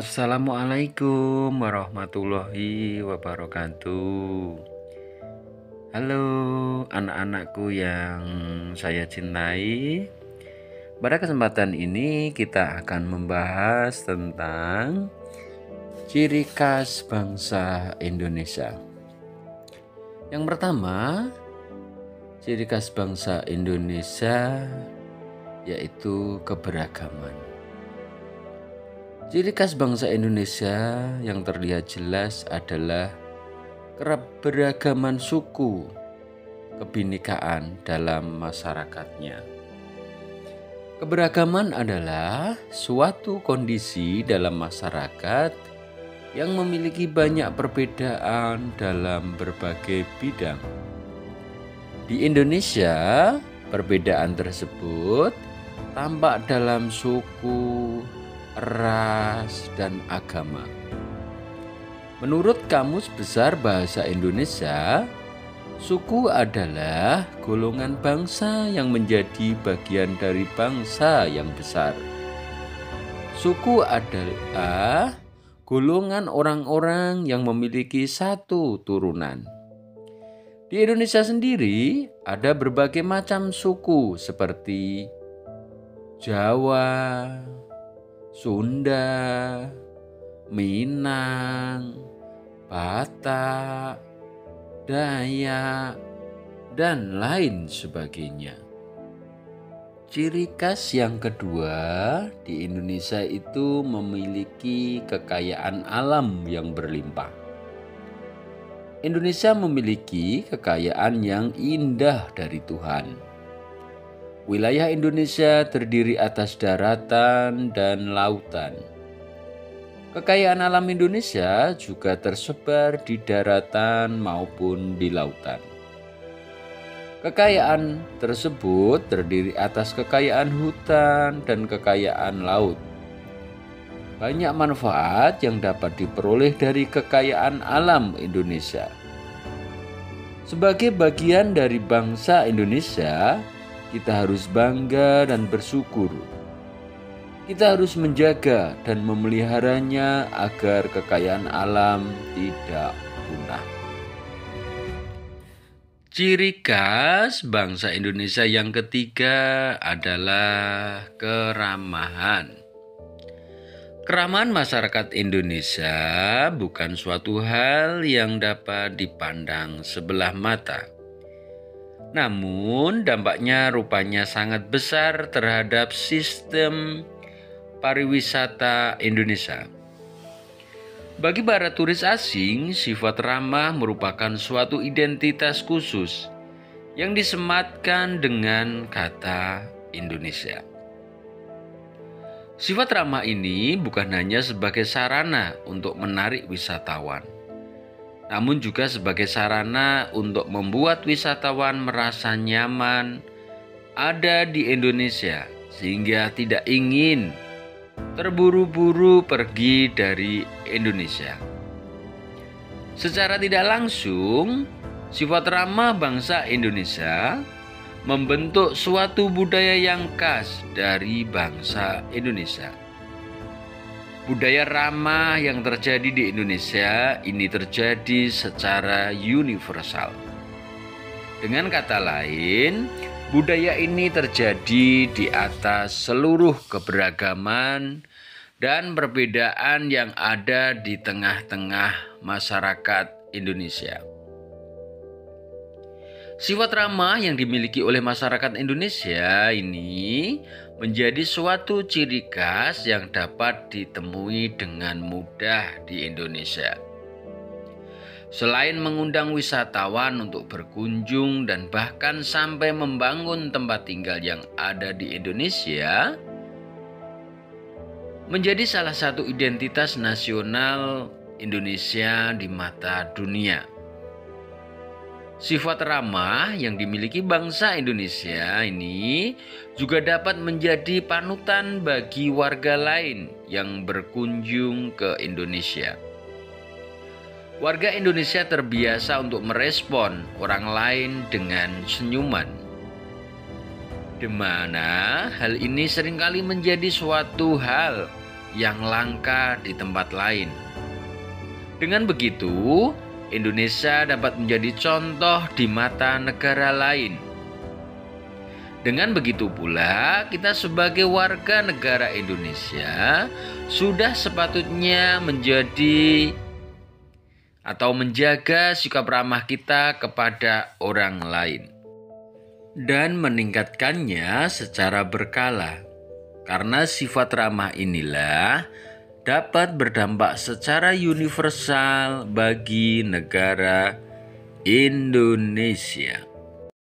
Assalamualaikum warahmatullahi wabarakatuh. Halo anak-anakku yang saya cintai. Pada kesempatan ini kita akan membahas tentang ciri khas bangsa Indonesia. Yang pertama, ciri khas bangsa Indonesia yaitu keberagaman. Ciri khas bangsa Indonesia yang terlihat jelas adalah keberagaman suku, kebinekaan dalam masyarakatnya. Keberagaman adalah suatu kondisi dalam masyarakat yang memiliki banyak perbedaan dalam berbagai bidang. Di Indonesia, perbedaan tersebut tampak dalam suku, ras, dan agama. Menurut Kamus Besar Bahasa Indonesia, suku adalah golongan bangsa yang menjadi bagian dari bangsa yang besar. Suku adalah golongan orang-orang yang memiliki satu turunan. Di Indonesia sendiri ada berbagai macam suku seperti Jawa, Sunda, Minang, Batak, Dayak, dan lain sebagainya. Ciri khas yang kedua di Indonesia itu memiliki kekayaan alam yang berlimpah. Indonesia memiliki kekayaan yang indah dari Tuhan. Wilayah Indonesia terdiri atas daratan dan lautan. Kekayaan alam Indonesia juga tersebar di daratan maupun di lautan. Kekayaan tersebut terdiri atas kekayaan hutan dan kekayaan laut. Banyak manfaat yang dapat diperoleh dari kekayaan alam Indonesia. Sebagai bagian dari bangsa Indonesia, kita harus bangga dan bersyukur. Kita harus menjaga dan memeliharanya agar kekayaan alam tidak punah. Ciri khas bangsa Indonesia yang ketiga adalah keramahan. Keramahan masyarakat Indonesia bukan suatu hal yang dapat dipandang sebelah mata. Namun dampaknya rupanya sangat besar terhadap sistem pariwisata Indonesia. Bagi para turis asing, sifat ramah merupakan suatu identitas khusus yang disematkan dengan kata Indonesia. Sifat ramah ini bukan hanya sebagai sarana untuk menarik wisatawan, namun juga sebagai sarana untuk membuat wisatawan merasa nyaman ada di Indonesia sehingga tidak ingin terburu-buru pergi dari Indonesia. Secara tidak langsung, sifat ramah bangsa Indonesia membentuk suatu budaya yang khas dari bangsa Indonesia. Budaya ramah yang terjadi di Indonesia ini terjadi secara universal. Dengan kata lain, budaya ini terjadi di atas seluruh keberagaman dan perbedaan yang ada di tengah-tengah masyarakat Indonesia. Sifat ramah yang dimiliki oleh masyarakat Indonesia ini menjadi suatu ciri khas yang dapat ditemui dengan mudah di Indonesia. Selain mengundang wisatawan untuk berkunjung dan bahkan sampai membangun tempat tinggal yang ada di Indonesia, menjadi salah satu identitas nasional Indonesia di mata dunia. Sifat ramah yang dimiliki bangsa Indonesia ini juga dapat menjadi panutan bagi warga lain yang berkunjung ke Indonesia. Warga Indonesia terbiasa untuk merespon orang lain dengan senyuman. di mana hal ini seringkali menjadi suatu hal yang langka di tempat lain. Dengan begitu, Indonesia dapat menjadi contoh di mata negara lain. Dengan begitu pula, kita sebagai warga negara Indonesia sudah sepatutnya menjadi atau menjaga sikap ramah kita kepada orang lain dan meningkatkannya secara berkala. Karena sifat ramah inilah dapat berdampak secara universal bagi negara Indonesia.